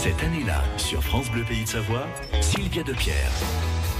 Cette année-là, sur France Bleu Pays de Savoie, Sylvia Depierre.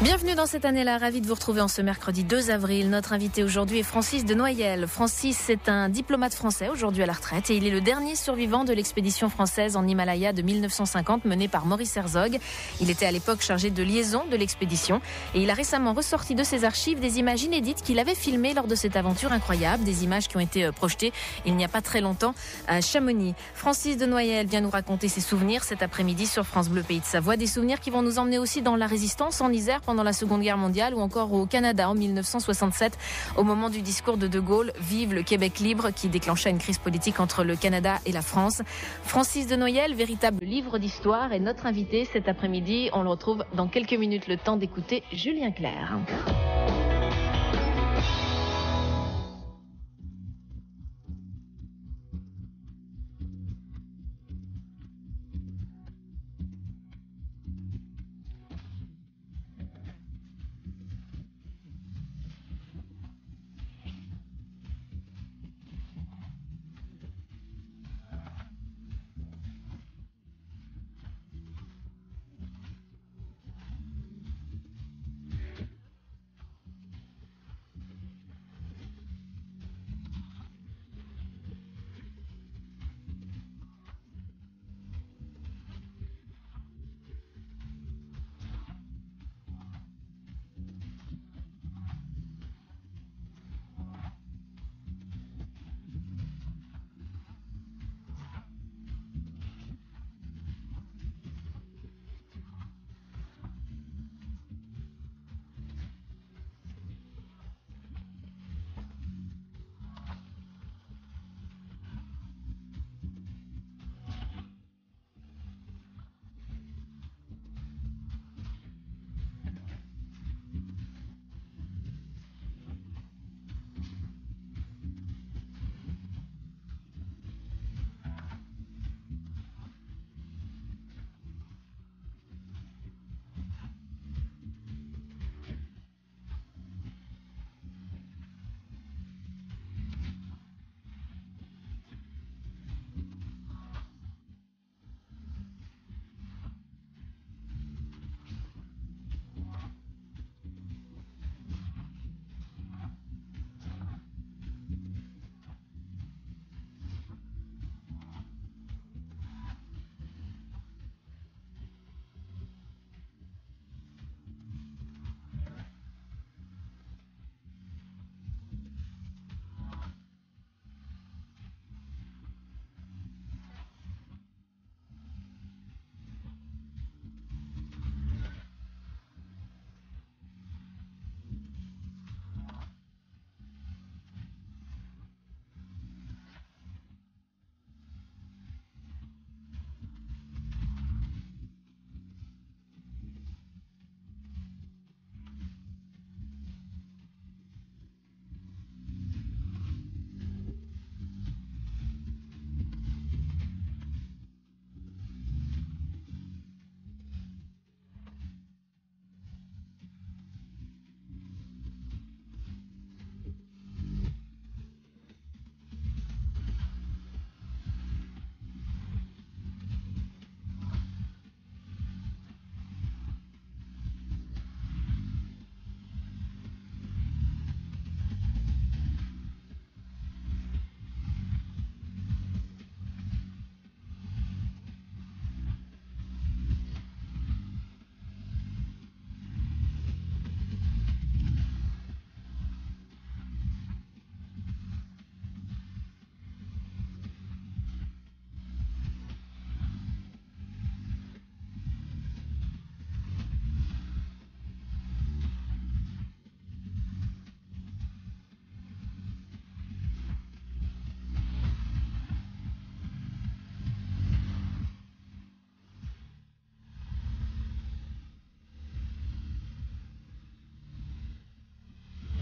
Bienvenue dans Cette année-là, ravi de vous retrouver en ce mercredi 2 avril. Notre invité aujourd'hui est Francis de Noyelles. Francis est un diplomate français, aujourd'hui à la retraite, et il est le dernier survivant de l'expédition française en Himalaya de 1950 menée par Maurice Herzog. Il était à l'époque chargé de liaison de l'expédition et il a récemment ressorti de ses archives des images inédites qu'il avait filmées lors de cette aventure incroyable, des images qui ont été projetées il n'y a pas très longtemps à Chamonix. Francis de Noyelles vient nous raconter ses souvenirs cet après-midi sur France Bleu Pays de Savoie, des souvenirs qui vont nous emmener aussi dans la résistance en Isère pendant la Seconde Guerre mondiale ou encore au Canada en 1967 au moment du discours de De Gaulle, Vive le Québec libre, qui déclencha une crise politique entre le Canada et la France. Francis de Noyelles, véritable livre d'histoire, est notre invité cet après-midi. On le retrouve dans quelques minutes, le temps d'écouter Julien Clerc.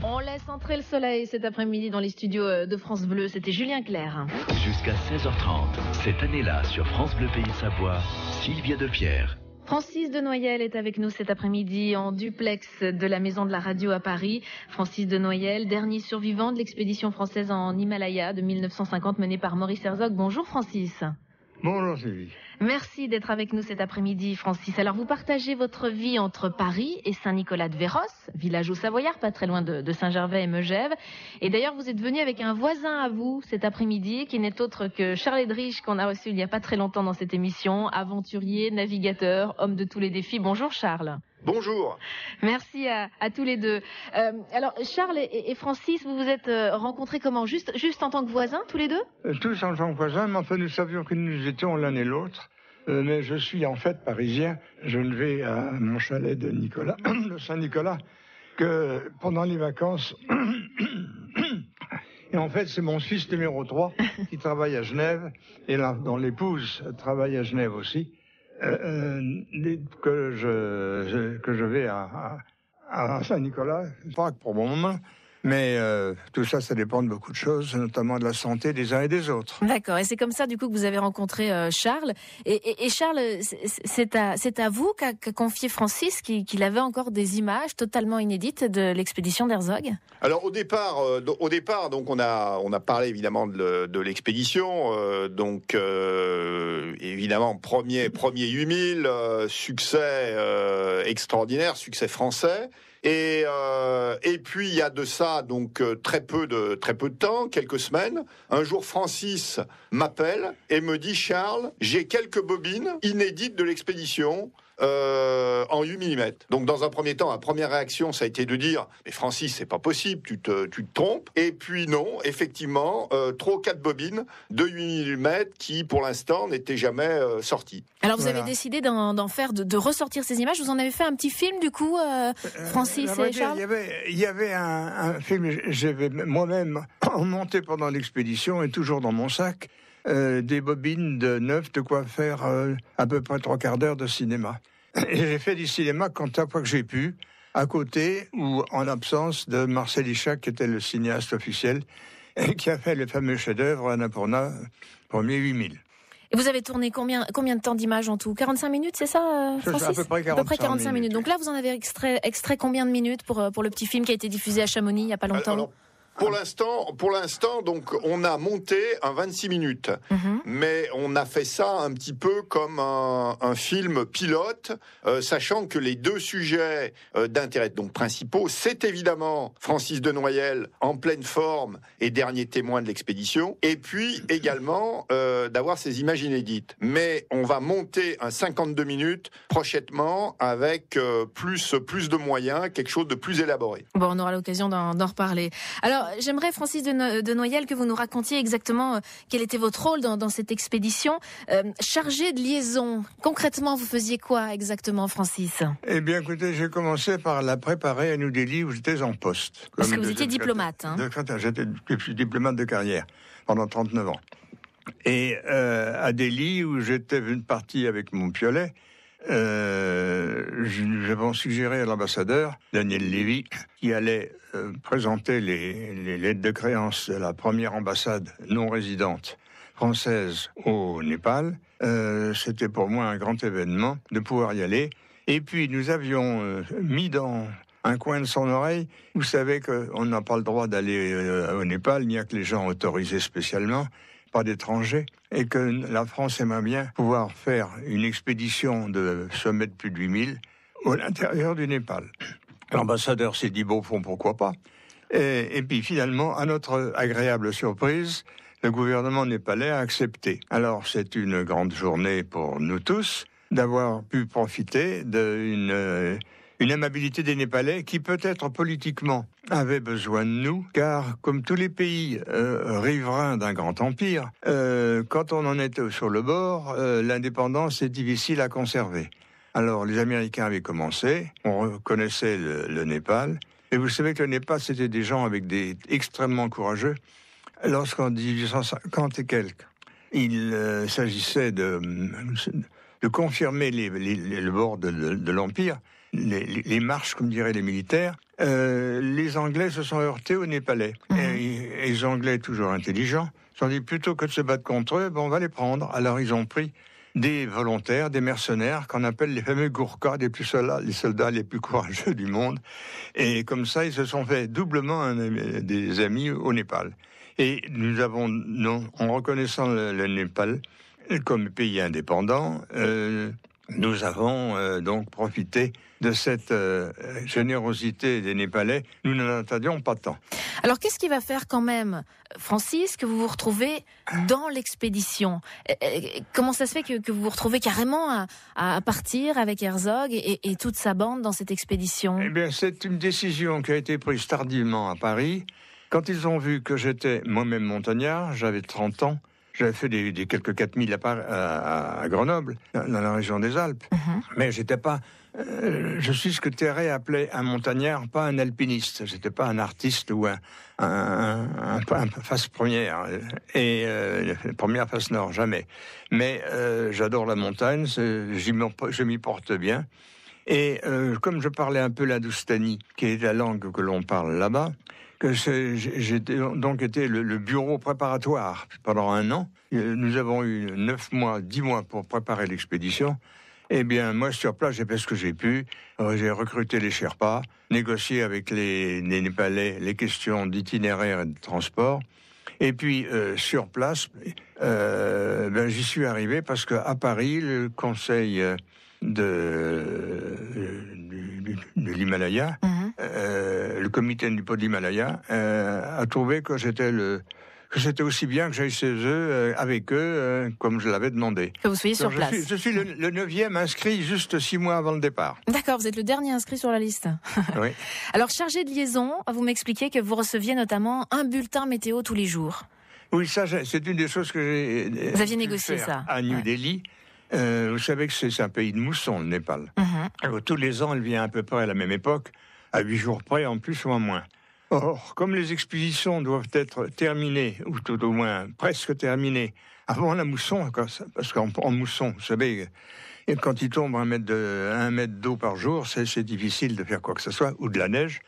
On laisse entrer le soleil cet après-midi dans les studios de France Bleu. C'était Julien Clerc. Jusqu'à 16h30, cette année-là, sur France Bleu Pays de Savoie, Sylvia Depierre. Francis de Noyelles est avec nous cet après-midi en duplex de la Maison de la Radio à Paris. Francis de Noyelles, dernier survivant de l'expédition française en Himalaya de 1950 menée par Maurice Herzog. Bonjour Francis. Bonjour Sylvie. Merci d'être avec nous cet après-midi, Francis. Alors, vous partagez votre vie entre Paris et Saint-Nicolas-de-Véros, village au Savoyard, pas très loin de Saint-Gervais et Megève. Et d'ailleurs, vous êtes venu avec un voisin à vous cet après-midi, qui n'est autre que Charles Edrich, qu'on a reçu il n'y a pas très longtemps dans cette émission, aventurier, navigateur, homme de tous les défis. Bonjour Charles. Bonjour. Merci à tous les deux. Alors, Charles et Francis, vous vous êtes rencontrés comment ? Juste en tant que voisins, tous les deux ? Tous en tant que voisins, mais enfin nous savions que nous étions l'un et l'autre. Mais je suis en fait parisien. Je ne vais à mon chalet de Nicolas, de Saint-Nicolas, que pendant les vacances. Et en fait, c'est mon fils numéro 3 qui travaille à Genève, et là, dont l'épouse travaille à Genève aussi. Que je vais à Saint-Nicolas, pas pour le moment, mais tout ça, ça dépend de beaucoup de choses, notamment de la santé des uns et des autres. D'accord, et c'est comme ça du coup que vous avez rencontré Charles. Et Charles, c'est à vous qu'a confié Francis qu'il avait encore des images totalement inédites de l'expédition d'Herzog. Alors au départ, donc on a parlé évidemment de l'expédition, évidemment premier 8000, succès extraordinaire, succès français. Et puis il y a de ça donc très peu de temps, quelques semaines. Un jour, Francis m'appelle et me dit: Charles, j'ai quelques bobines inédites de l'expédition en 8 mm. Donc dans un premier temps, la première réaction, ça a été de dire: mais Francis, c'est pas possible, tu te trompes. Et puis non, effectivement, 3 ou 4 bobines de 8 mm qui, pour l'instant, n'étaient jamais sorties. Alors vous avez décidé d'en faire, de ressortir ces images. Vous en avez fait un petit film du coup, Francis et Charles. Il y avait un film, j'avais moi-même monté pendant l'expédition et toujours dans mon sac. Des bobines de neuf, de quoi faire à peu près 3/4 d'heure de cinéma. Et j'ai fait du cinéma quand à fois que j'ai pu, à côté ou en absence de Marcel Ishak, qui était le cinéaste officiel, et qui a fait le fameux chef-d'œuvre Annapurna, premier 8000. Et vous avez tourné combien de temps d'images en tout ? 45 minutes, c'est ça, Francis ? À peu près 45 minutes. Donc là, vous en avez extrait combien de minutes pour le petit film qui a été diffusé à Chamonix il n'y a pas longtemps ? Alors, pour l'instant, donc, on a monté un 26 minutes. Mais on a fait ça un petit peu comme un film pilote, sachant que les 2 sujets d'intérêt, donc principaux, c'est évidemment Francis de Noyelles en pleine forme et dernier témoin de l'expédition, et puis également d'avoir ces images inédites. Mais on va monter un 52 minutes prochainement avec plus de moyens, quelque chose de plus élaboré. Bon, on aura l'occasion d'en reparler. Alors, j'aimerais, Francis de Noyelles, que vous nous racontiez exactement quel était votre rôle dans cette expédition. Chargé de liaison, concrètement, vous faisiez quoi exactement, Francis ? Eh bien, écoutez, j'ai commencé par la préparer à New Delhi, où j'étais en poste. Parce que vous étiez diplomate. J'étais diplomate de carrière pendant 39 ans. Et à Delhi, où j'étais parti avec mon piolet, j'avais suggéré à l'ambassadeur, Daniel Lévy, qui allait présenter les lettres de créance de la première ambassade non résidente française au Népal. C'était pour moi un grand événement de pouvoir y aller. Et puis nous avions mis dans un coin de son oreille, vous savez qu'on n'a pas le droit d'aller au Népal, il n'y a que les gens autorisés spécialement, pas d'étrangers, et que la France aimerait bien pouvoir faire une expédition de sommet de plus de 8000 à l'intérieur du Népal. L'ambassadeur s'est dit, bon, pourquoi pas. Et puis finalement, à notre agréable surprise, le gouvernement népalais a accepté. Alors c'est une grande journée pour nous tous d'avoir pu profiter d'une amabilité des Népalais qui peut-être politiquement avait besoin de nous, car comme tous les pays riverains d'un grand empire, quand on en était sur le bord, l'indépendance est difficile à conserver. Alors les Américains avaient commencé, on reconnaissait le Népal, et vous savez que le Népal c'était des gens extrêmement courageux. Lorsqu'en 1850 et quelques, il s'agissait de confirmer le bord de l'empire, les marches, comme diraient les militaires, les Anglais se sont heurtés aux Népalais. Et les Anglais, toujours intelligents, se sont dit, plutôt que de se battre contre eux, on va les prendre. Alors ils ont pris des volontaires, des mercenaires, qu'on appelle les fameux Gourkhas, les soldats les plus courageux du monde. Et comme ça, ils se sont fait doublement des amis au Népal. Et nous avons, en reconnaissant le Népal, comme pays indépendant, nous avons donc profité de cette générosité des Népalais. Nous n'en attendions pas tant. Alors, qu'est-ce qui va faire quand même, Francis, que vous vous retrouvez dans l'expédition ? Comment ça se fait que vous vous retrouvez carrément à partir avec Herzog et toute sa bande dans cette expédition ? Eh bien, c'est une décision qui a été prise tardivement à Paris. Quand ils ont vu que j'étais moi-même montagnard, j'avais 30 ans, j'avais fait des quelques 4000 à Grenoble, dans la région des Alpes. Mais j'étais pas... je suis ce que Terray appelait un montagnard, pas un alpiniste. J'étais pas un artiste ou un face première. Et première face nord, jamais. Mais j'adore la montagne, je m'y porte bien. Et comme je parlais un peu l'hindustani, qui est la langue que l'on parle là-bas, que j'ai donc été le bureau préparatoire pendant 1 an. Nous avons eu 10 mois pour préparer l'expédition. Eh bien, moi, sur place, j'ai fait ce que j'ai pu. J'ai recruté les Sherpas, négocié avec les Népalais les questions d'itinéraire et de transport. Et puis, sur place, j'y suis arrivé parce qu'à Paris, le conseil de l'Himalaya, le comité du pot de l'Himalaya, a trouvé que c'était aussi bien que j'aille chez eux, avec eux, comme je l'avais demandé. Que vous soyez sur place. Je suis le 9e inscrit juste 6 mois avant le départ. D'accord, vous êtes le dernier inscrit sur la liste. Oui. Alors, chargé de liaison, vous m'expliquez que vous receviez notamment un bulletin météo tous les jours. Oui, ça, c'est une des choses que j'ai... Vous aviez négocié ça. À New Delhi. Vous savez que c'est un pays de mousson, le Népal. Alors, tous les ans, elle vient à peu près à la même époque, à 8 jours près, en plus ou en moins. Or, comme les expéditions doivent être terminées, ou tout au moins presque terminées, avant la mousson, parce qu'en mousson, vous savez, quand il tombe 1 mètre d'eau par jour, c'est difficile de faire quoi que ce soit, ou de la neige.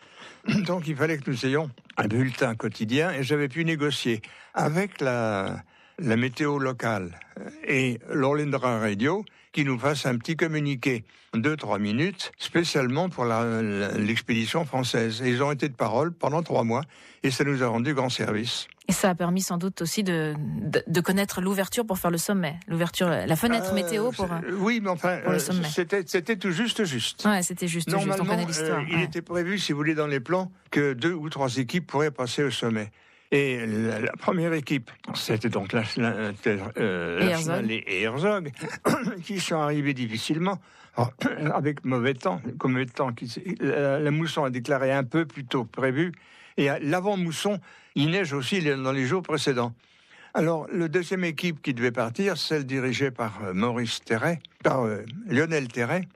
Donc il fallait que nous ayons un bulletin quotidien, et j'avais pu négocier avec la météo locale et l'Orlindra Radio, qui nous fasse un petit communiqué 2-3 minutes, spécialement pour l'expédition française. Et ils ont été de parole pendant 3 mois, et ça nous a rendu grand service. Et ça a permis sans doute aussi de connaître l'ouverture pour faire le sommet, la fenêtre météo pour oui, mais enfin, pour le sommet. C'était tout juste. Ouais, c'était juste. On connaît l'histoire. Il était prévu, si vous voulez, dans les plans, que 2 ou 3 équipes pourraient passer au sommet. Et la première équipe, c'était donc National et Herzog, qui sont arrivés difficilement, avec mauvais temps. La mousson a déclaré un peu plus tôt que prévu, et l'avant-mousson, il neige aussi dans les jours précédents. Alors, le deuxième équipe qui devait partir, celle dirigée par Lionel Terray,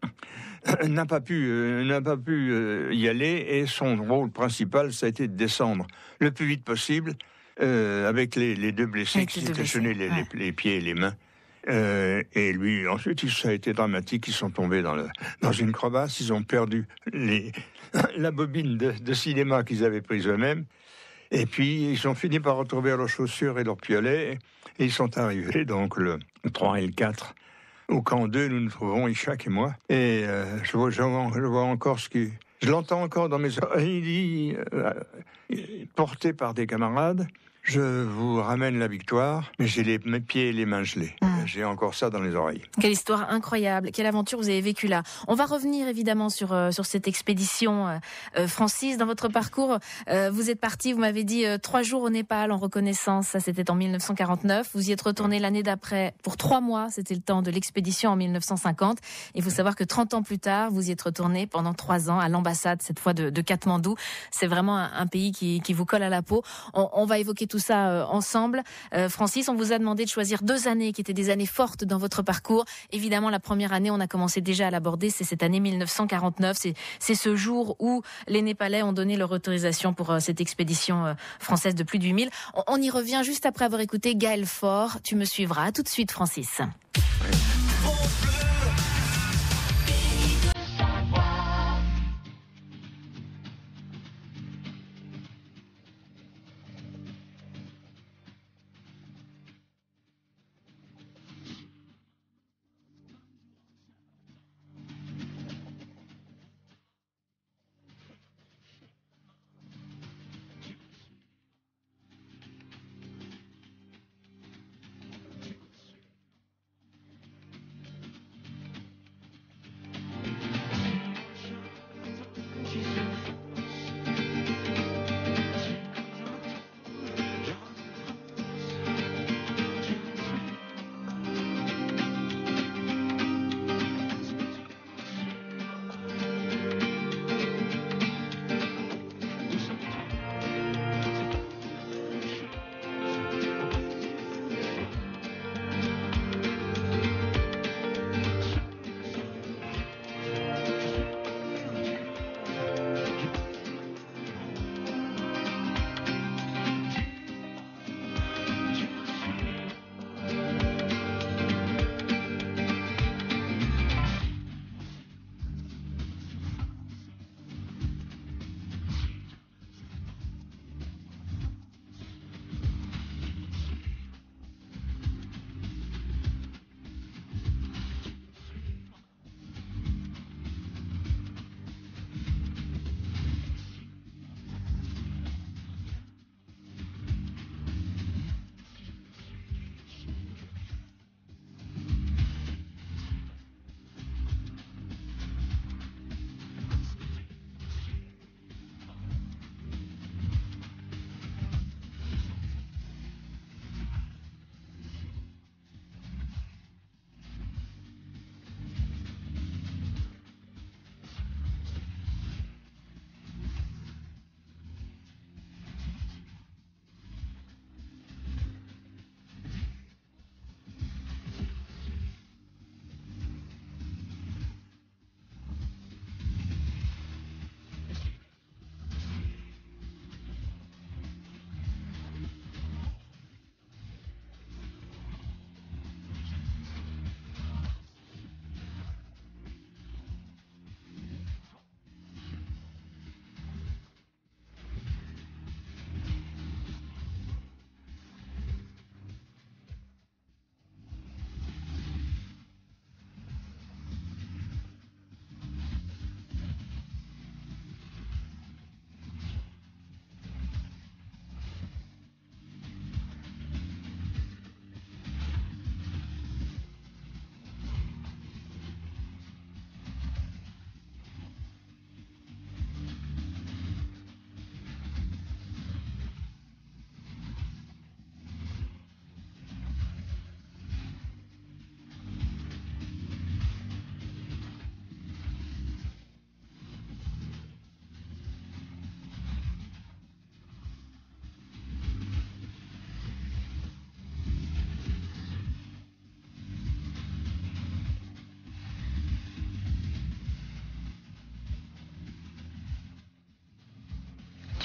n'a pas pu y aller, et son rôle principal, ça a été de descendre le plus vite possible, avec les 2 blessés qui s'étaient chenés les pieds et les mains. Et lui, ensuite, ça a été dramatique. Ils sont tombés dans une crevasse. Ils ont perdu la bobine de cinéma qu'ils avaient prise eux-mêmes. Et puis, ils ont fini par retrouver leurs chaussures et leurs piolets. Et ils sont arrivés, donc, le 3 et le 4. Au camp 2, nous nous trouvons, Ishak et moi. Et je vois encore je l'entends encore dans mes oreilles. Il dit, porté par des camarades, je vous ramène la victoire, mais j'ai les pieds et les mains gelés. J'ai encore ça dans les oreilles. Quelle histoire incroyable, quelle aventure vous avez vécue là. On va revenir évidemment sur cette expédition. Francis, dans votre parcours, vous êtes parti, vous m'avez dit 3 jours au Népal en reconnaissance, ça c'était en 1949. Vous y êtes retourné l'année d'après pour 3 mois, c'était le temps de l'expédition en 1950. Il faut savoir que 30 ans plus tard, vous y êtes retourné pendant 3 ans à l'ambassade, cette fois de Katmandou. C'est vraiment un pays qui vous colle à la peau. On va évoquer tout ça ensemble. Francis, on vous a demandé de choisir 2 années qui étaient des années fortes dans votre parcours. Évidemment, la première année, on a commencé déjà à l'aborder, c'est cette année 1949. C'est ce jour où les Népalais ont donné leur autorisation pour cette expédition française de plus de 8000. On y revient juste après avoir écouté Gaël Faure. Tu me suivras. À tout de suite, Francis.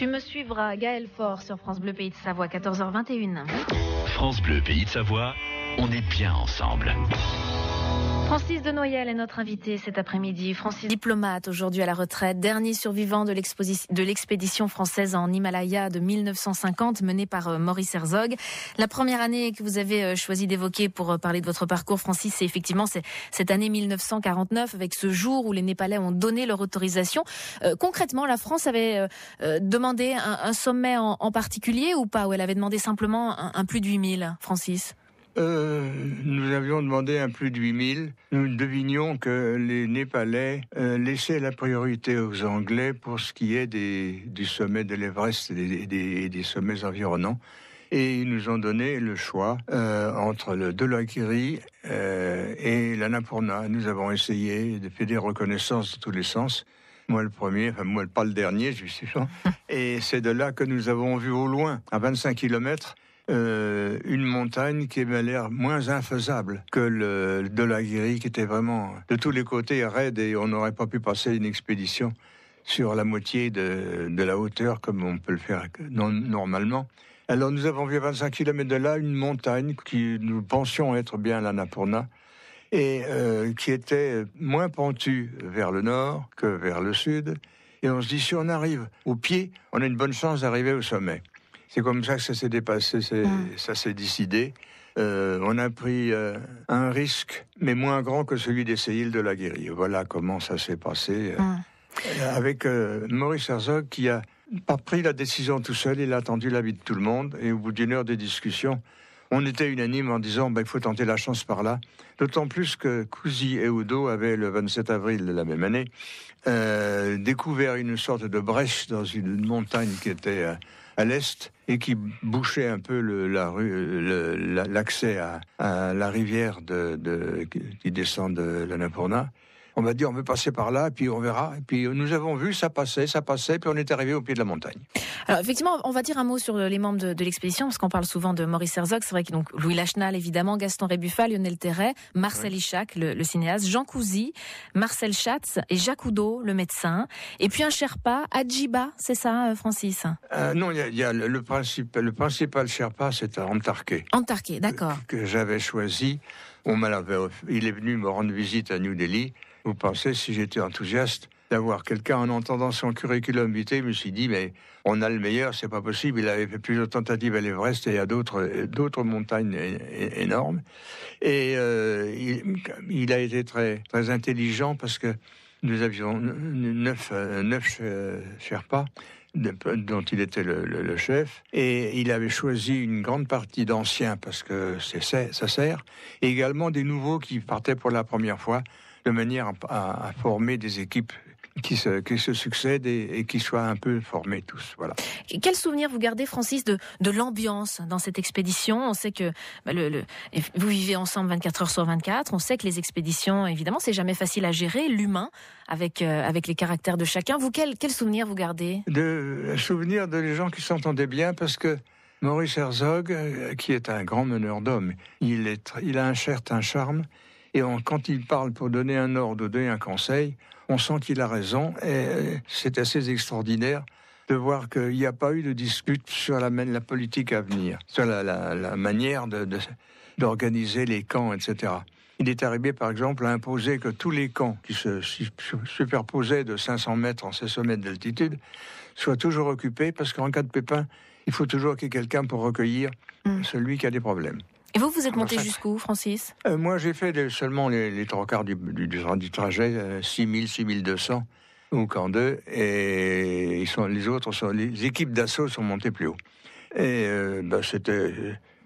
Tu me suivras, Gaël Faure sur France Bleu Pays de Savoie, 14h21. France Bleu Pays de Savoie, on est bien ensemble. Francis de Noyelles est notre invité cet après-midi. Francis, diplomate aujourd'hui à la retraite, dernier survivant de l'expédition française en Himalaya de 1950 menée par Maurice Herzog. La première année que vous avez choisi d'évoquer pour parler de votre parcours, Francis, c'est effectivement cette année 1949 avec ce jour où les Népalais ont donné leur autorisation. Concrètement, la France avait demandé un sommet en particulier ou pas, ou elle avait demandé simplement un plus de 8000, Francis? Nous avions demandé un plus de 8000. Nous devinions que les Népalais laissaient la priorité aux Anglais pour ce qui est du sommet de l'Everest et des sommets environnants. Et ils nous ont donné le choix entre le Dhaulagiri et l'Annapurna. Nous avons essayé de faire des reconnaissances de tous les sens. Moi le premier, enfin moi pas le dernier, je suis sûr. Et c'est de là que nous avons vu au loin, à 25 kilomètres, une montagne qui avait l'air moins infaisable que le Dhaulagiri, qui était vraiment de tous les côtés raide, et on n'aurait pas pu passer une expédition sur la moitié de la hauteur comme on peut le faire normalement. Alors nous avons vu à 25 km de là une montagne qui nous pensions être bien l'Annapurna et qui était moins pentue vers le nord que vers le sud. Et on se dit, si on arrive au pied, on a une bonne chance d'arriver au sommet. C'est comme ça que ça s'est dépassé, ça s'est décidé. On a pris un risque, mais moins grand que celui d'essayer le Dhaulagiri. Voilà comment ça s'est passé. Avec Maurice Herzog, qui a pas pris la décision tout seul, il a attendu l'avis de tout le monde. Et au bout d'une heure de discussion, on était unanime en disant il faut tenter la chance par là. D'autant plus que Cousy et Udo avaient, le 27 avril de la même année, découvert une sorte de brèche dans une montagne qui était à l'est et qui bouchait un peu l'accès à la rivière qui descend de l'Annapurna. On m'a dit, on veut passer par là, puis on verra. Et puis nous avons vu, ça passait, puis on est arrivé au pied de la montagne. Alors effectivement, on va dire un mot sur les membres de l'expédition, parce qu'on parle souvent de Maurice Herzog. C'est vrai que donc Louis Lachenal, évidemment, Gaston Rébuffat, Lionel Terray, Marcel Ichac, le cinéaste, Jean Cousy, Marcel Schatz et Jacques Oudot, le médecin. Et puis un Sherpa, Adjiba, c'est ça, Francis? Non, il y a le principal Sherpa, c'est Antarké. Antarké, d'accord. Que j'avais choisi. Il est venu me rendre visite à New Delhi. Vous pensez, si j'étais enthousiaste d'avoir quelqu'un, en entendant son curriculum vitae, je me suis dit, mais on a le meilleur, c'est pas possible. Il avait fait plusieurs tentatives à l'Everest et à d'autres montagnes énormes. Et il a été très, très intelligent parce que nous avions 9 Sherpas, dont il était le chef, et il avait choisi une grande partie d'anciens parce que ça sert, et également des nouveaux qui partaient pour la première fois, de manière à former des équipes qui se succèdent et qui soient un peu formés tous. Voilà. Quel souvenir vous gardez, Francis, de l'ambiance dans cette expédition? On sait que vous vivez ensemble 24 heures sur 24. On sait que les expéditions, évidemment, c'est jamais facile à gérer, l'humain, avec les caractères de chacun. Vous, quel souvenir vous gardez? Souvenir de gens qui s'entendaient bien, parce que Maurice Herzog, qui est un grand meneur d'hommes, il a un certain charme. Et quand il parle pour donner un ordre ou donner un conseil, on sent qu'il a raison. Et c'est assez extraordinaire de voir qu'il n'y a pas eu de dispute sur la politique à venir, sur la manière d'organiser les camps, etc. Il est arrivé, par exemple, à imposer que tous les camps qui se superposaient de 500 mètres en 1600 mètres d'altitude soient toujours occupés, parce qu'en cas de pépin, il faut toujours qu'il y ait quelqu'un pour recueillir celui qui a des problèmes. Et vous êtes monté jusqu'où, Francis? Moi, j'ai fait seulement les trois quarts du trajet, 6000, 6200 au camp 2, et les équipes d'assaut sont montées plus haut. Et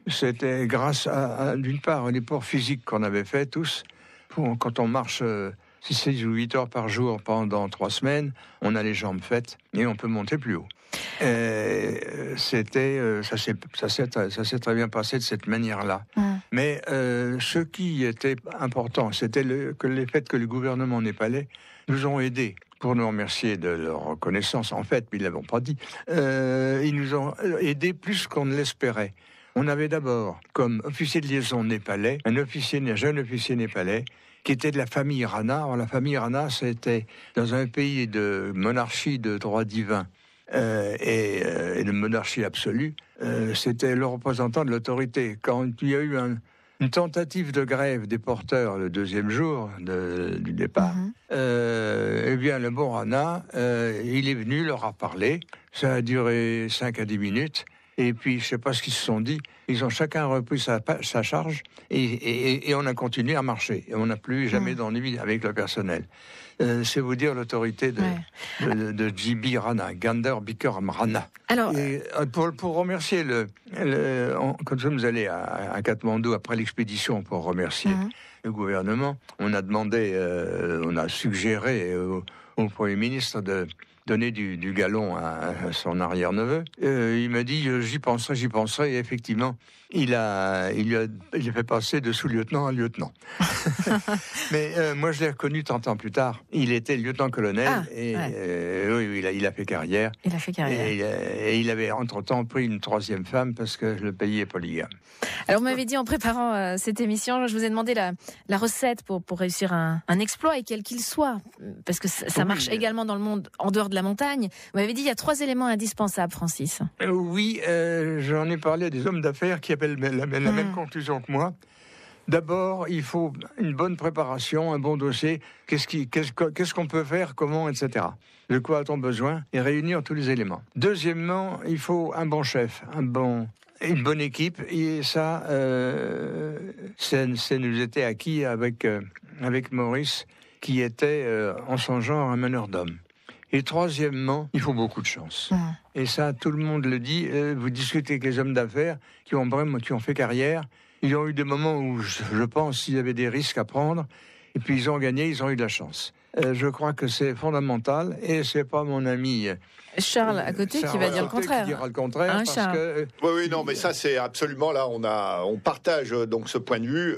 c'était grâce à d'une part, l'effort physique qu'on avait fait tous. Quand on marche 6 ou 8 heures par jour pendant 3 semaines, on a les jambes faites et on peut monter plus haut. Ça s'est très bien passé de cette manière-là. Mais ce qui était important, c'était le fait que le gouvernement népalais nous ont aidés. Pour nous remercier de leur reconnaissance, en fait, mais ils ne l'avons pas dit. Ils nous ont aidés plus qu'on ne l'espérait. On avait d'abord, comme officier de liaison népalais, un jeune officier népalais, qui était de la famille Rana. Alors, la famille Rana, c'était dans un pays de monarchie de droit divin, et de monarchie absolue, c'était le représentant de l'autorité. Quand il y a eu une tentative de grève des porteurs le deuxième jour du départ, eh bien le bon Rana, il est venu, leur a parlé, ça a duré 5 à 10 minutes, et puis je ne sais pas ce qu'ils se sont dit, ils ont chacun repris sa charge, et on a continué à marcher, et on n'a plus jamais d'ennui avec le personnel. C'est vous dire l'autorité de J.B. Rana, Gander Bikram Rana. Alors, et pour remercier quand nous sommes allés à Katmandou après l'expédition pour remercier le gouvernement, on a demandé, on a suggéré au Premier ministre de donner du galon à son arrière-neveu. Il m'a dit j'y penserai, et effectivement, il a fait passer de sous-lieutenant à lieutenant. Mais moi, je l'ai reconnu 30 ans plus tard. Il était lieutenant-colonel oui, il a fait carrière. Il a fait carrière. Et il avait entre-temps pris une troisième femme parce que le pays est polygame. Alors, vous m'avez dit en préparant cette émission, je vous ai demandé la recette pour réussir un exploit, et quel qu'il soit, parce que ça marche également dans le monde en dehors de la montagne. Vous m'avez dit il y a 3 éléments indispensables, Francis. Oui, j'en ai parlé à des hommes d'affaires qui appellent la même conclusion que moi. D'abord, il faut une bonne préparation, un bon dossier. Qu'est-ce qu'on peut faire, comment, etc. De quoi a-t-on besoin? Et réunir tous les éléments. Deuxièmement, il faut un bon chef, une bonne équipe. Et ça, ça nous était acquis avec Maurice, qui était en son genre un meneur d'hommes. Et troisièmement, il faut beaucoup de chance. Et ça, tout le monde le dit. Vous discutez avec les hommes d'affaires qui ont fait carrière. Ils ont eu des moments où, je pense, il y avait des risques à prendre. Et puis, ils ont gagné, ils ont eu de la chance. Je crois que c'est fondamental. Et c'est pas mon ami Charles à côté qui va dire le contraire. Qui dira le contraire, parce que... Oui, non, mais ça, c'est absolument... Là, on partage donc ce point de vue.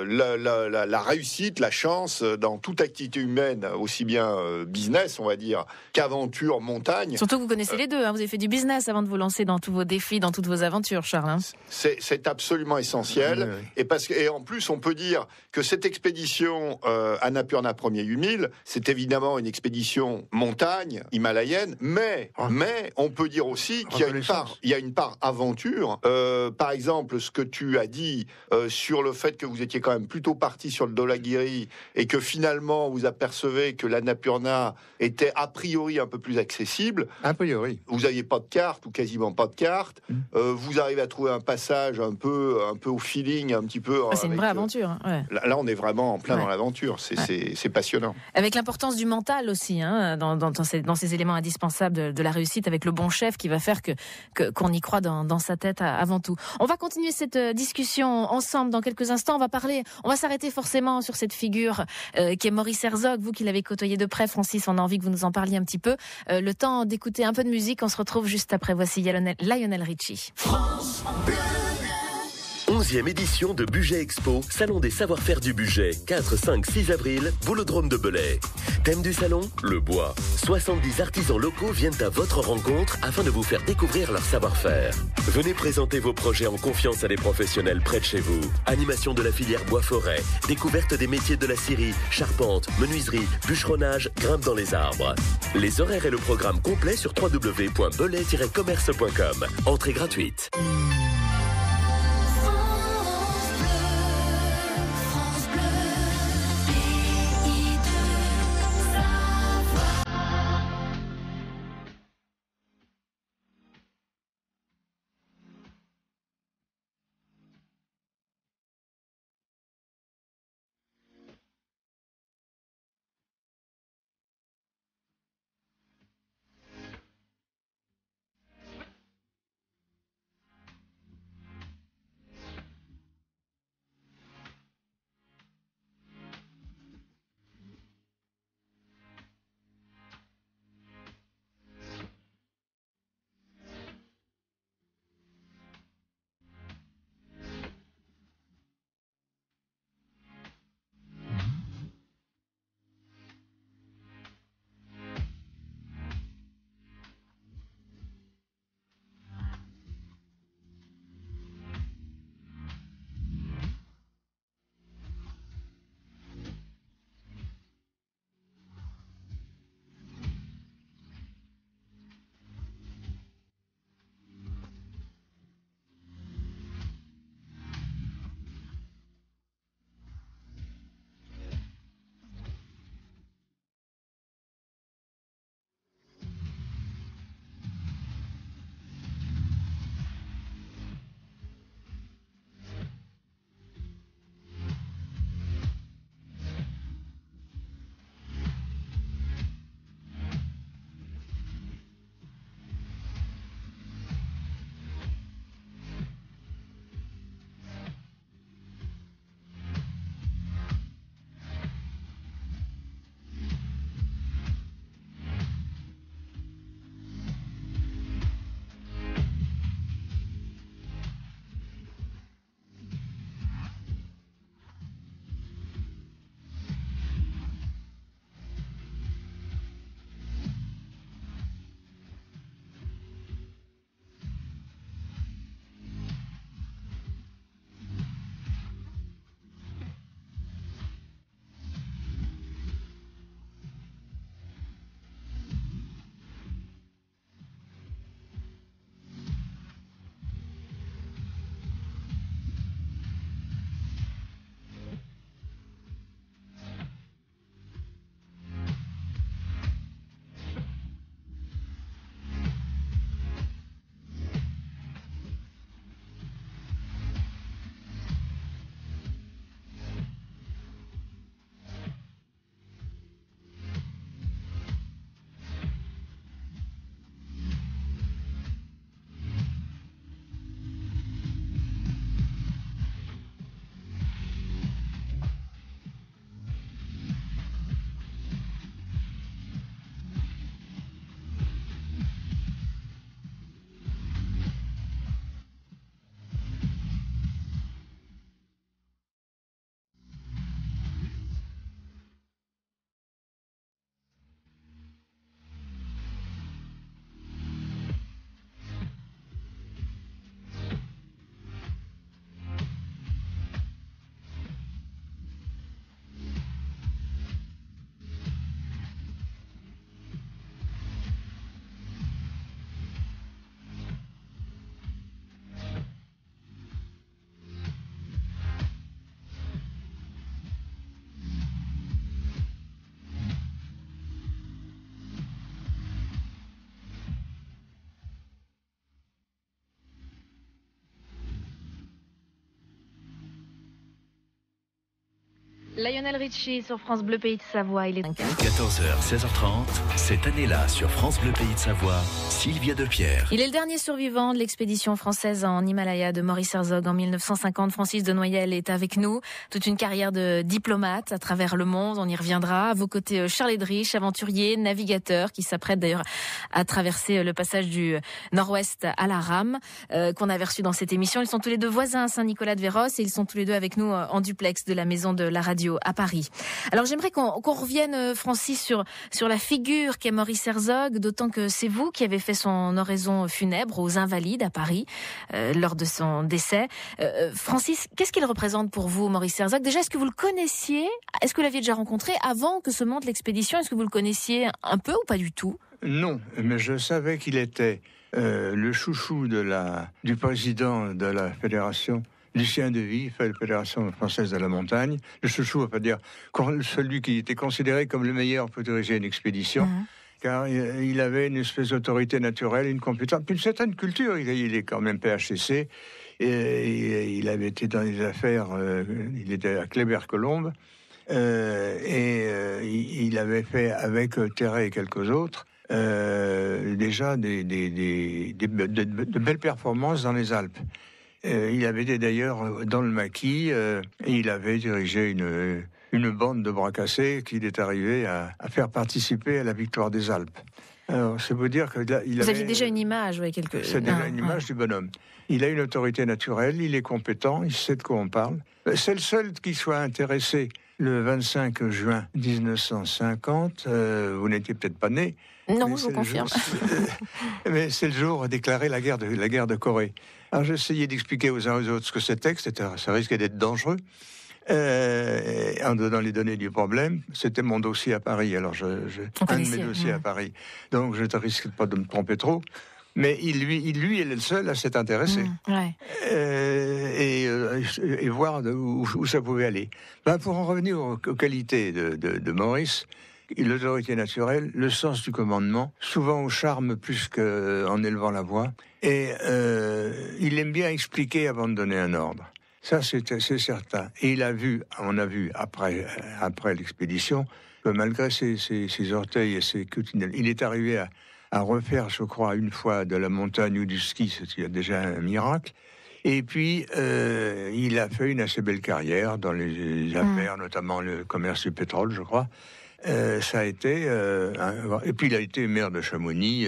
La réussite, la chance, dans toute activité humaine, aussi bien business, on va dire, qu'aventure, montagne... Surtout que vous connaissez les deux, vous avez fait du business avant de vous lancer dans tous vos défis, dans toutes vos aventures, Charles. C'est absolument essentiel. Oui. Et en plus, on peut dire que cette expédition Annapurna Premier 8000, c'est évidemment une expédition montagne, himalayenne, mais on peut dire aussi qu'il y a une part aventure. Par exemple, ce que tu as dit sur le fait que vous étiez quand même plutôt parti sur le Dhaulagiri et que finalement vous apercevez que l'Annapurna était a priori un peu plus accessible. A priori. Vous n'aviez pas de carte ou quasiment pas de carte. Vous arrivez à trouver un passage un peu au feeling, un petit peu. C'est une vraie aventure. Là, on est vraiment en plein dans l'aventure. C'est passionnant. Avec l'importance du mental aussi, dans ces éléments indispensables de la réussite, avec le bon chef qui va faire qu'on y croit dans sa tête avant tout. On va continuer cette discussion ensemble dans quelques instants. On va s'arrêter forcément sur cette figure qui est Maurice Herzog. Vous qui l'avez côtoyé de près, Francis, on a envie que vous nous en parliez un petit peu. Le temps d'écouter un peu de musique. On se retrouve juste après. Voici Lionel Richie. France Bleu. 11e édition de Bugey Expo, Salon des savoir-faire du Bugey, 4, 5, 6 avril, Boulodrome de Belay. Thème du salon, le bois. 70 artisans locaux viennent à votre rencontre afin de vous faire découvrir leur savoir-faire. Venez présenter vos projets en confiance à des professionnels près de chez vous. Animation de la filière bois-forêt, découverte des métiers de la scierie, charpente, menuiserie, bûcheronnage, grimpe dans les arbres. Les horaires et le programme complet sur www.belay-commerce.com. Entrée gratuite. Lionel Richie sur France Bleu Pays de Savoie, il est 14h, 16h30, cette année-là sur France Bleu Pays de Savoie, Sylvia Depierre. Il est le dernier survivant de l'expédition française en Himalaya de Maurice Herzog en 1950. Francis de Noyelles est avec nous. Toute une carrière de diplomate à travers le monde, on y reviendra. À vos côtés, Charles Edrich, aventurier, navigateur, qui s'apprête d'ailleurs à traverser le passage du nord-ouest à la rame, qu'on avait reçu dans cette émission. Ils sont tous les deux voisins à Saint-Nicolas-de-Véros et ils sont tous les deux avec nous en duplex de la maison de la radio à Paris. Alors j'aimerais qu'on revienne, Francis, sur la figure qu'est Maurice Herzog, d'autant que c'est vous qui avez fait son oraison funèbre aux Invalides à Paris lors de son décès. Francis, qu'est-ce qu'il représente pour vous, Maurice Herzog? Déjà, est-ce que vous le connaissiez? Est-ce que vous l'aviez déjà rencontré avant que se monte l'expédition? Est-ce que vous le connaissiez un peu ou pas du tout? Non, mais je savais qu'il était le chouchou du président de la fédération, Lucien Deville, fait la Fédération française de la montagne. Le chouchou, on va dire, celui qui était considéré comme le meilleur pour diriger une expédition, car il avait une espèce d'autorité naturelle, une compétence, puis une certaine culture. Il est quand même PHCC, et il avait été dans les affaires, il était à Kléber-Colombe, il avait fait avec Terret et quelques autres, déjà de belles performances dans les Alpes. Il avait été d'ailleurs dans le maquis, et il avait dirigé une bande de bras cassés qu'il est arrivé à faire participer à la victoire des Alpes. Alors, c'est vous dire que là, vous aviez déjà une image, c'est déjà une image du bonhomme. Il a une autorité naturelle, il est compétent, il sait de quoi on parle. C'est le seul qui soit intéressé. Le 25 juin 1950, vous n'étiez peut-être pas né. Non, je vous confirme. Mais c'est le jour déclaré la guerre de Corée. Alors j'essayais d'expliquer aux uns aux autres ce que c'était, ça risquait d'être dangereux, en donnant les données du problème. C'était mon dossier à Paris, alors un de mes dossiers à Paris. Donc je ne risque pas de me tromper trop. Mais lui est le seul à s'être intéressé et voir où ça pouvait aller. Pour en revenir aux qualités de Maurice, l'autorité naturelle, le sens du commandement, souvent au charme plus qu'en élevant la voix, et il aime bien expliquer avant de donner un ordre. Ça, c'est certain. Et on a vu après l'expédition, que malgré ses orteils et ses cutinelles, il est arrivé à refaire, je crois, une fois de la montagne ou du ski, c'est déjà un miracle. Et puis, il a fait une assez belle carrière dans les affaires, notamment le commerce du pétrole, je crois. Ça a été... et puis, il a été maire de Chamonix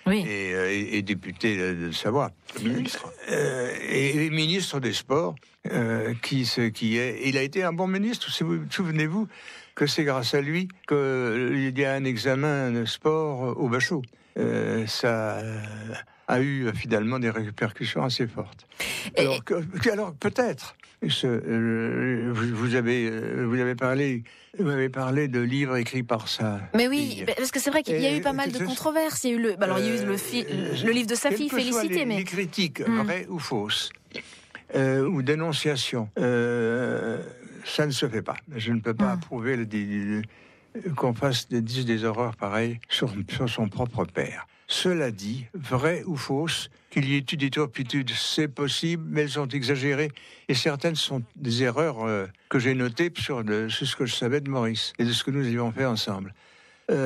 et député de Savoie. Ministre. Et ministre des Sports, il a été un bon ministre. Souvenez-vous que c'est grâce à lui qu'il y a un examen de sport au Bachot. Ça a eu finalement des répercussions assez fortes. Alors peut-être, vous avez parlé de livres écrits par ça. Mais oui, parce que c'est vrai qu'il y a eu pas mal de controverses. Il y a eu le livre de sa fille, Félicité. Les critiques, vraies ou fausses, ou dénonciations, ça ne se fait pas. Je ne peux pas approuver qu'on dise des horreurs pareilles sur son propre père. Cela dit, vrai ou fausse, qu'il y ait eu des turpitudes, c'est possible, mais elles sont exagérées. Et certaines sont des erreurs que j'ai notées sur ce que je savais de Maurice et de ce que nous avions fait ensemble. Il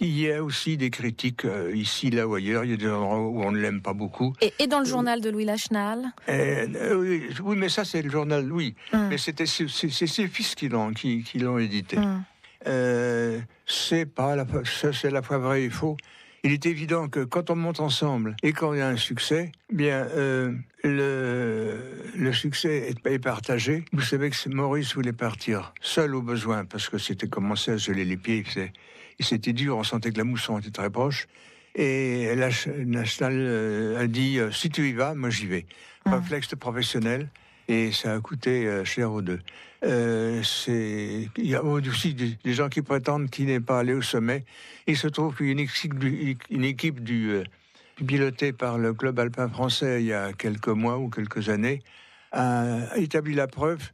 y a aussi des critiques ici, là ou ailleurs. Il y a des endroits où on ne l'aime pas beaucoup. Et dans le journal de Louis Lachenal oui, mais ça, c'est le journal, oui. Mais c'est ses fils qui l'ont édité. C'est la fois vrai et faux. Il est évident que quand on monte ensemble et qu'on a un succès, le succès est partagé. Vous savez que Maurice voulait partir seul au besoin parce que c'était commencé à se geler les pieds. Et c'était dur, on sentait que la mousson était très proche. Et Lachenal a dit si tu y vas, moi j'y vais. Réflexe de professionnel. Et ça a coûté cher aux deux. Il y a aussi des gens qui prétendent qu'il n'est pas allé au sommet. Il se trouve qu'une équipe pilotée par le club alpin français il y a quelques mois ou quelques années a établi la preuve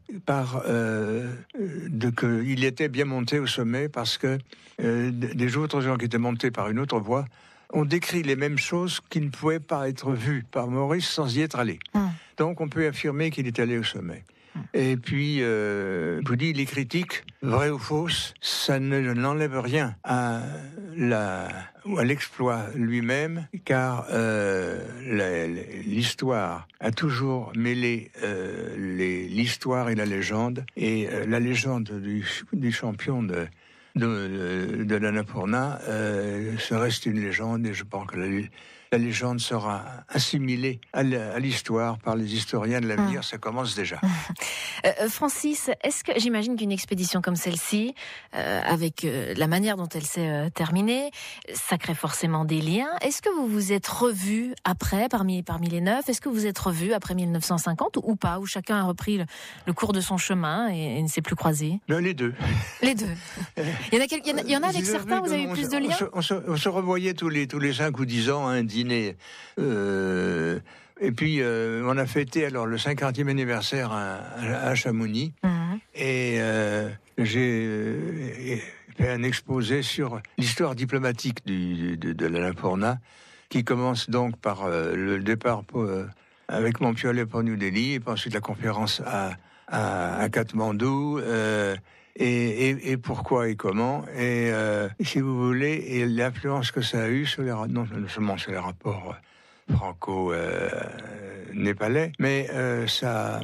qu'il était bien monté au sommet parce que des autres gens qui étaient montés par une autre voie ont décrit les mêmes choses qui ne pouvaient pas être vues par Maurice sans y être allé. Donc on peut affirmer qu'il est allé au sommet. Et puis, je vous dis, les critiques, vraies ou fausses, ça n'enlève rien à l'exploit lui-même, car l'histoire a toujours mêlé l'histoire et la légende. Et la légende du champion de l'Annapurna, ça reste une légende, et je pense que la légende sera assimilée à l'histoire par les historiens de l'avenir. Ça commence déjà. Francis, est-ce que j'imagine qu'une expédition comme celle-ci, avec la manière dont elle s'est terminée, ça crée forcément des liens. Est-ce que vous vous êtes revus après, parmi les 9? Est-ce que vous êtes revus après 1950 ou pas, où chacun a repris le cours de son chemin et ne s'est plus croisé? Les deux. Les deux. Il y en a avec certains, vous avez eu plus de liens? On se revoyait tous les 5 ou 10 ans à un dîner. Et puis, on a fêté alors le 50e anniversaire à Chamonix. Et j'ai fait un exposé sur l'histoire diplomatique de l'Annapurna, qui commence donc par le départ avec Montpellier pour New Delhi, et puis ensuite la conférence à Katmandou, et pourquoi et comment, et si vous voulez, et l'influence que ça a eu sur non seulement sur les rapports franco-népalais, mais ça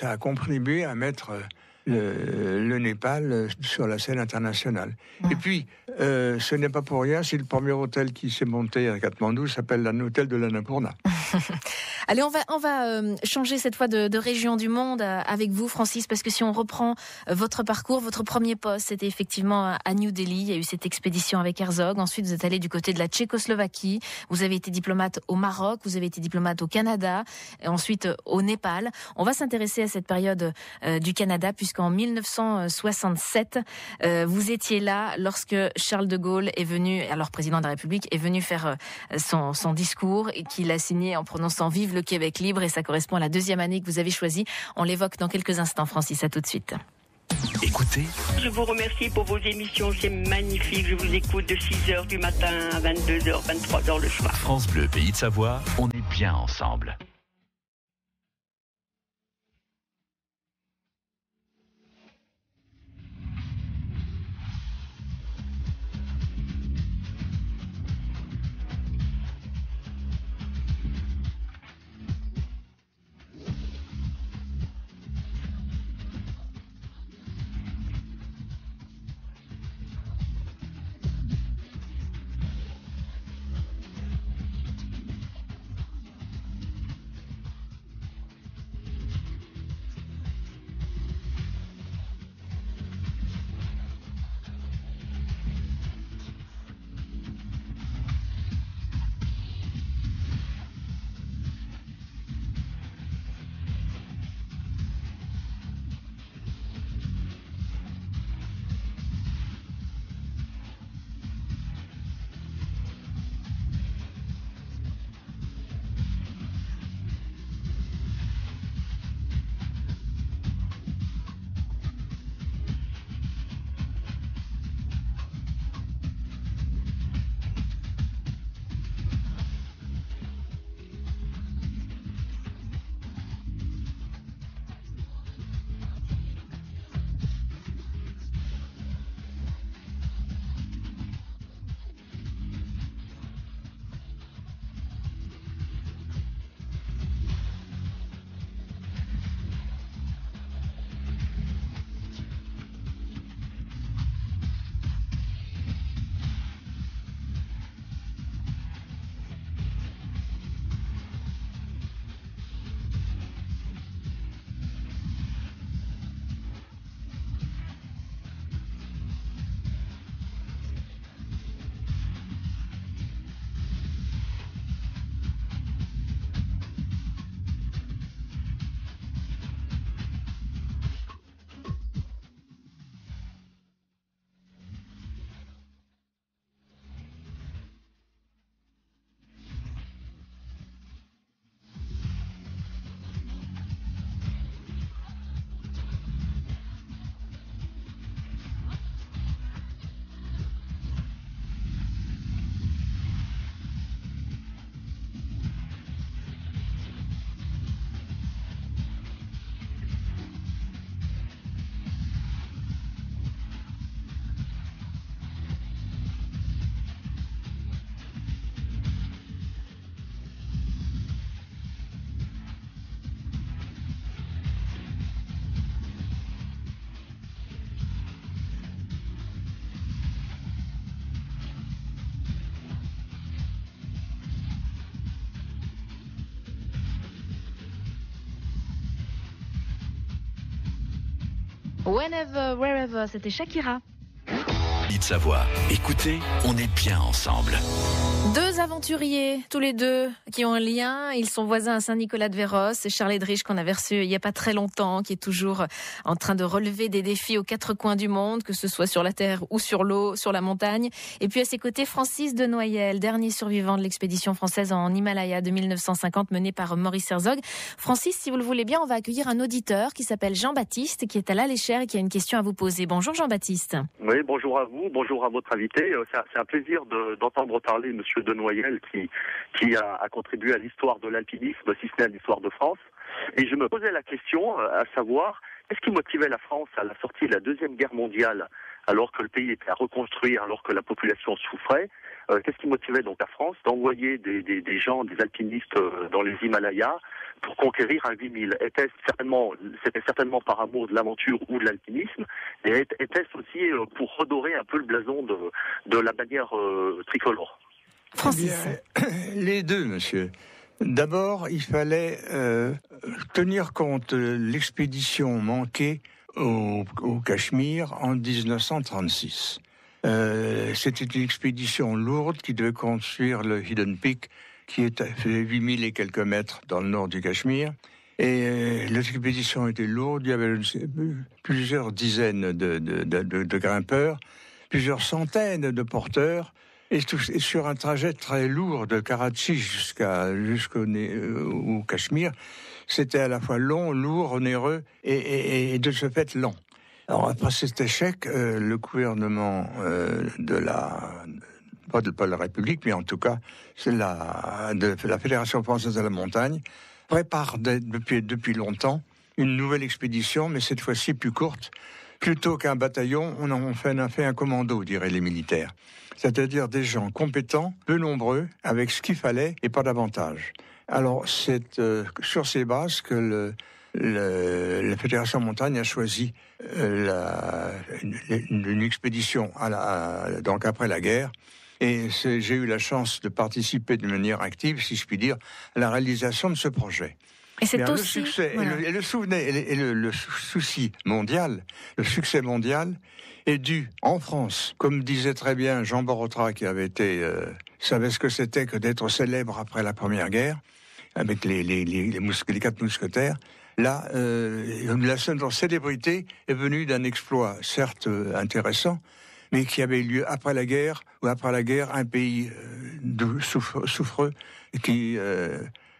a contribué à mettre le Népal sur la scène internationale. Et puis, ce n'est pas pour rien si le premier hôtel qui s'est monté à Katmandou s'appelle l'hôtel de l'Annapurna. Allez, on va changer cette fois de région du monde avec vous, Francis, parce que si on reprend votre parcours, votre premier poste, c'était effectivement à New Delhi. Il y a eu cette expédition avec Herzog. Ensuite, vous êtes allé du côté de la Tchécoslovaquie. Vous avez été diplomate au Maroc. Vous avez été diplomate au Canada. Et ensuite, au Népal. On va s'intéresser à cette période du Canada, puisqu'en 1967, vous étiez là lorsque Charles de Gaulle est venu, alors président de la République, est venu faire son discours et qu'il a signé en prononçant « Vive le Québec libre », et ça correspond à la deuxième année que vous avez choisie. On l'évoque dans quelques instants, Francis, à tout de suite. Écoutez. Je vous remercie pour vos émissions, c'est magnifique. Je vous écoute de 6h du matin à 22h, 23h le soir. France Bleu, Pays de Savoie, on est bien ensemble. Whenever, Wherever, c'était Shakira. Savoie. Écoutez, on est bien ensemble. Deux aventuriers, tous les deux, qui ont un lien. Ils sont voisins à Saint-Nicolas-de-Véros. C'est Charles Edrich qu'on avait reçu il n'y a pas très longtemps, qui est toujours en train de relever des défis aux quatre coins du monde, que ce soit sur la terre ou sur l'eau, sur la montagne. Et puis à ses côtés, Francis de Noyelles, dernier survivant de l'expédition française en Himalaya de 1950 menée par Maurice Herzog. Francis, si vous le voulez bien, on va accueillir un auditeur qui s'appelle Jean-Baptiste, qui est à l'Aléchère et qui a une question à vous poser. Bonjour Jean-Baptiste. Oui, bonjour à vous, bonjour à votre invité. C'est un plaisir d'entendre parler Monsieur de Noyelles qui a contribué à l'histoire de l'alpinisme, si ce n'est à l'histoire de France. Et je me posais la question, à savoir, qu'est-ce qui motivait la France à la sortie de la Deuxième Guerre mondiale, alors que le pays était à reconstruire, alors que la population souffrait? Qu'est-ce qui motivait donc la France d'envoyer des gens, des alpinistes dans les Himalayas pour conquérir un 8000? C'était certainement par amour de l'aventure ou de l'alpinisme, et était-ce aussi pour redorer un peu le blason de la bannière tricolore? Francis. Eh bien, les deux, monsieur. D'abord, il fallait tenir compte de l'expédition manquée au Cachemire en 1936. C'était une expédition lourde qui devait construire le Hidden Peak, qui est à 8000 et quelques mètres dans le nord du Cachemire. Et l'expédition était lourde, il y avait plusieurs dizaines de grimpeurs, plusieurs centaines de porteurs, et sur un trajet très lourd de Karachi jusqu'au Cachemire. C'était à la fois long, lourd, onéreux et de ce fait lent. Alors après cet échec, le gouvernement pas de la République, mais en tout cas c'est de la Fédération française de la montagne, prépare depuis longtemps une nouvelle expédition, mais cette fois-ci plus courte. Plutôt qu'un bataillon, on a fait un commando, diraient les militaires. C'est-à-dire des gens compétents, peu nombreux, avec ce qu'il fallait et pas davantage. Alors c'est sur ces bases que la Fédération Montagne a choisi une expédition donc après la guerre. Et j'ai eu la chance de participer de manière active, si je puis dire, à la réalisation de ce projet. Et c'est le succès, voilà. le souci mondial, le succès mondial est dû en France, comme disait très bien Jean Borotra, qui avait savait ce que c'était que d'être célèbre après la Première Guerre, avec les quatre mousquetaires. Là, la seule célébrité est venue d'un exploit, certes intéressant, mais qui avait eu lieu après la guerre, un pays souffreux, qui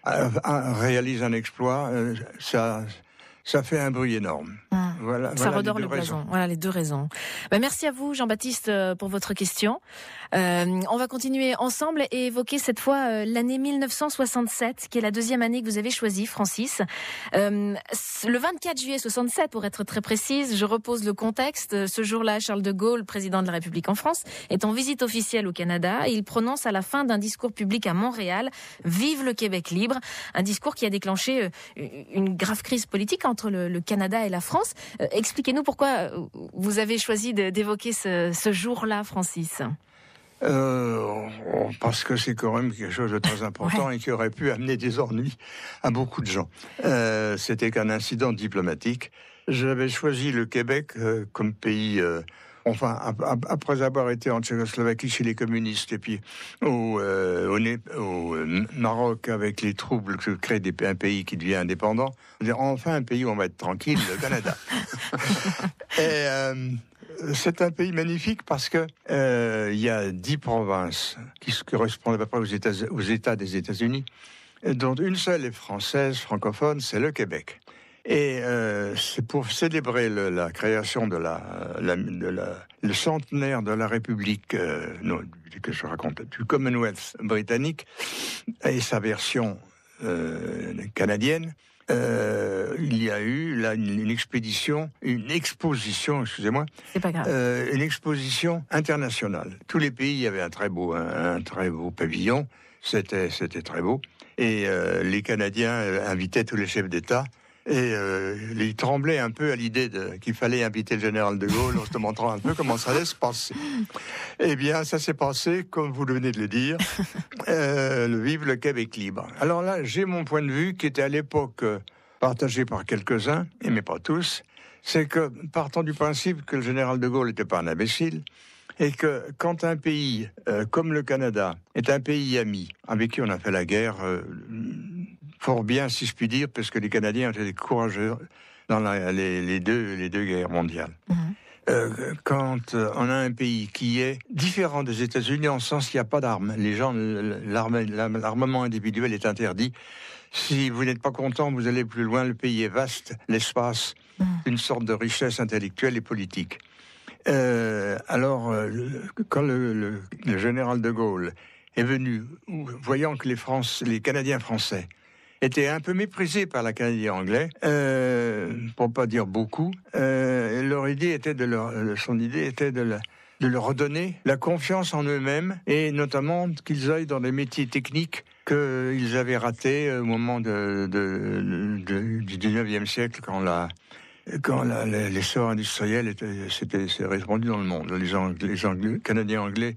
réalise un exploit, ça fait un bruit énorme. Ça redore le blason. Voilà les deux raisons. Merci à vous, Jean-Baptiste, pour votre question. On va continuer ensemble et évoquer cette fois l'année 1967, qui est la deuxième année que vous avez choisie, Francis. Le 24 juillet 67, pour être très précise, je repose le contexte. Ce jour-là, Charles de Gaulle, président de la République en France, est en visite officielle au Canada et il prononce à la fin d'un discours public à Montréal « Vive le Québec libre », un discours qui a déclenché une grave crise politique entre le Canada et la France. Expliquez-nous pourquoi vous avez choisi d'évoquer ce jour-là, Francis. Parce que c'est quand même quelque chose de très important et qui aurait pu amener des ennuis à beaucoup de gens. C'était qu'un incident diplomatique. J'avais choisi le Québec comme pays... après avoir été en Tchécoslovaquie chez les communistes et puis au Maroc avec les troubles que crée un pays qui devient indépendant, enfin un pays où on va être tranquille, le Canada. Et c'est un pays magnifique parce que il y a 10 provinces qui correspondent à peu près aux États des États-Unis, dont une seule est française, francophone, c'est le Québec. Et c'est pour célébrer la création le centenaire de la République, que je raconte, du Commonwealth britannique et sa version canadienne. Il y a eu là une exposition, C'est pas grave. une exposition internationale. Tous les pays avaient un très beau pavillon. C'était très beau. Et les Canadiens invitaient tous les chefs d'État. Et il tremblait un peu à l'idée qu'il fallait inviter le général de Gaulle en se montrant un peu comment ça allait se passer. Eh bien, ça s'est passé, comme vous venez de le dire, vive le Québec libre. Alors là, j'ai mon point de vue qui était à l'époque partagé par quelques-uns, mais pas tous. c'est que, partant du principe que le général de Gaulle n'était pas un imbécile, et que quand un pays comme le Canada est un pays ami, avec qui on a fait la guerre fort bien, si je puis dire, parce que les Canadiens ont été courageux dans les deux guerres mondiales. Quand on a un pays qui est différent des États-Unis en sens qu'il n'y a pas d'armes, l'armement individuel est interdit. Si vous n'êtes pas content, vous allez plus loin. Le pays est vaste, l'espace, une sorte de richesse intellectuelle et politique. Alors, quand le général de Gaulle est venu, voyant que les Canadiens français étaient un peu méprisés par l'Acadie anglaise, pour pas dire beaucoup, son idée était de leur redonner la confiance en eux-mêmes, et notamment qu'ils aillent dans des métiers techniques qu'ils avaient ratés au moment du 19e siècle, quand l'essor industriel s'est répandu dans le monde. Les Canadiens anglais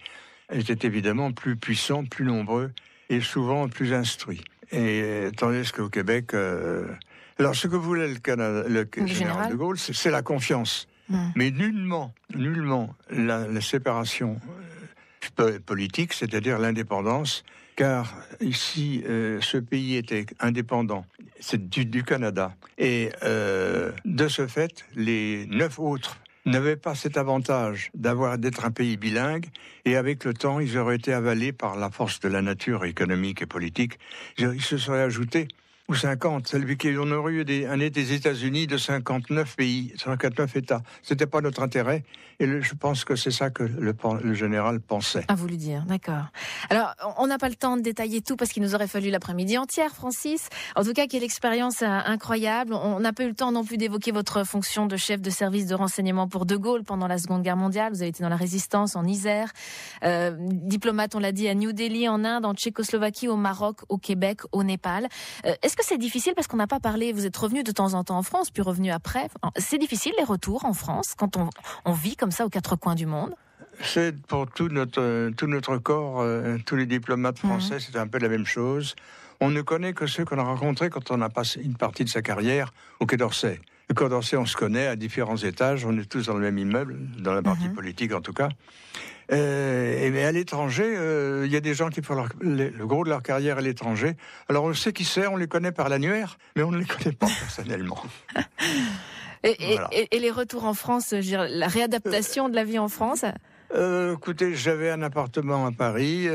étaient évidemment plus puissants, plus nombreux et souvent plus instruits. Et tandis qu'au Québec, alors ce que voulait le général de Gaulle, c'est la confiance, mais nullement la séparation politique, c'est-à-dire l'indépendance, car ici, ce pays était indépendant, c'est du Canada, et de ce fait, les 9 autres n'avaient pas cet avantage d'être un pays bilingue, et avec le temps, ils auraient été avalés par la force de la nature économique et politique. Ils se seraient ajoutés ou 50, on aurait eu des États-Unis de 59 pays, 59 États. C'était pas notre intérêt, et je pense que c'est ça que le général pensait. A voulu dire, d'accord. Alors, on n'a pas le temps de détailler tout parce qu'il nous aurait fallu l'après-midi entière, Francis. En tout cas, quelle expérience incroyable. On n'a pas eu le temps non plus d'évoquer votre fonction de chef de service de renseignement pour De Gaulle pendant la Seconde Guerre mondiale. Vous avez été dans la Résistance, en Isère, diplomate, on l'a dit, à New Delhi, en Inde, en Tchécoslovaquie, au Maroc, au Québec, au Népal. Est-ce que c'est difficile parce qu'on n'a pas parlé, vous êtes revenu de temps en temps en France, puis revenu après. C'est difficile les retours en France quand on vit comme ça aux quatre coins du monde? C'est pour tout notre corps, tous les diplomates français, c'est un peu la même chose. On ne connaît que ceux qu'on a rencontrés quand on a passé une partie de sa carrière au Quai d'Orsay. Le Quai d'Orsay, on se connaît à différents étages, on est tous dans le même immeuble, dans la partie politique en tout cas. Et à l'étranger, il y a des gens qui font le gros de leur carrière à l'étranger. Alors on sait qui c'est, on les connaît par l'annuaire, mais on ne les connaît pas personnellement. Voilà. Et les retours en France, je veux dire, la réadaptation de la vie en France? Écoutez, j'avais un appartement à Paris,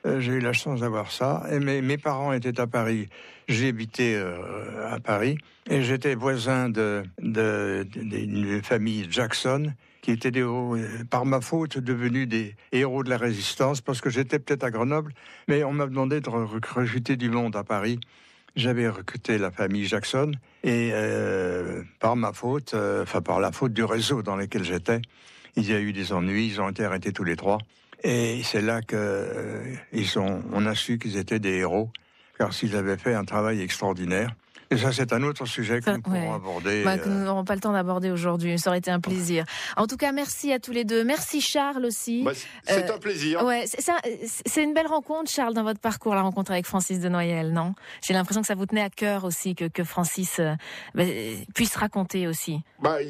j'ai eu la chance d'avoir ça, et mes parents étaient à Paris, j'ai habité à Paris, et j'étais voisin d'une famille Jackson, qui étaient par ma faute devenus des héros de la résistance, parce que j'étais peut-être à Grenoble, mais on m'a demandé de recruter du monde à Paris. J'avais recruté la famille Jackson, et par ma faute, par la faute du réseau dans lequel j'étais, il y a eu des ennuis, ils ont été arrêtés tous les trois. Et c'est là on a su qu'ils étaient des héros, car s'ils avaient fait un travail extraordinaire. Et ça, c'est un autre sujet que nous pourrons aborder. Que nous n'aurons pas le temps d'aborder aujourd'hui. Ça aurait été un plaisir. En tout cas, merci à tous les deux. Merci Charles aussi. C'est un plaisir. C'est une belle rencontre, Charles, dans votre parcours, la rencontre avec Francis de Noyelles, non? J'ai l'impression que ça vous tenait à cœur aussi, que Francis puisse raconter aussi.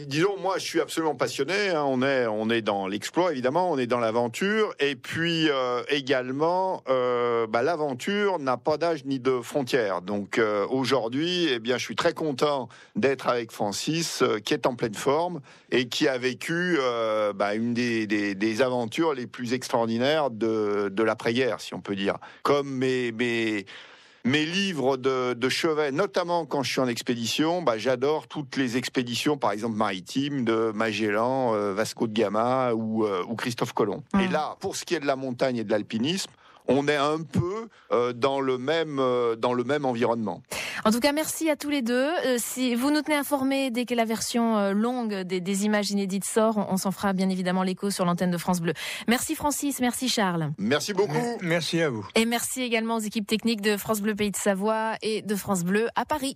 Disons, moi, je suis absolument passionné. Hein. On est dans l'exploit, évidemment. On est dans l'aventure. Et puis, également, l'aventure n'a pas d'âge ni de frontières. Donc, aujourd'hui, je suis très content d'être avec Francis, qui est en pleine forme et qui a vécu une des aventures les plus extraordinaires de l'après-guerre, si on peut dire. Comme mes livres de chevet, notamment quand je suis en expédition, j'adore toutes les expéditions, par exemple maritimes, de Magellan, Vasco de Gama ou Christophe Colomb. Et là, pour ce qui est de la montagne et de l'alpinisme, on est un peu dans le même environnement. En tout cas, merci à tous les deux. Si vous nous tenez informés dès que la version longue des images inédites sort, on s'en fera bien évidemment l'écho sur l'antenne de France Bleu. Merci Francis, merci Charles. Merci beaucoup. Merci à vous. Et merci également aux équipes techniques de France Bleu Pays de Savoie et de France Bleu à Paris.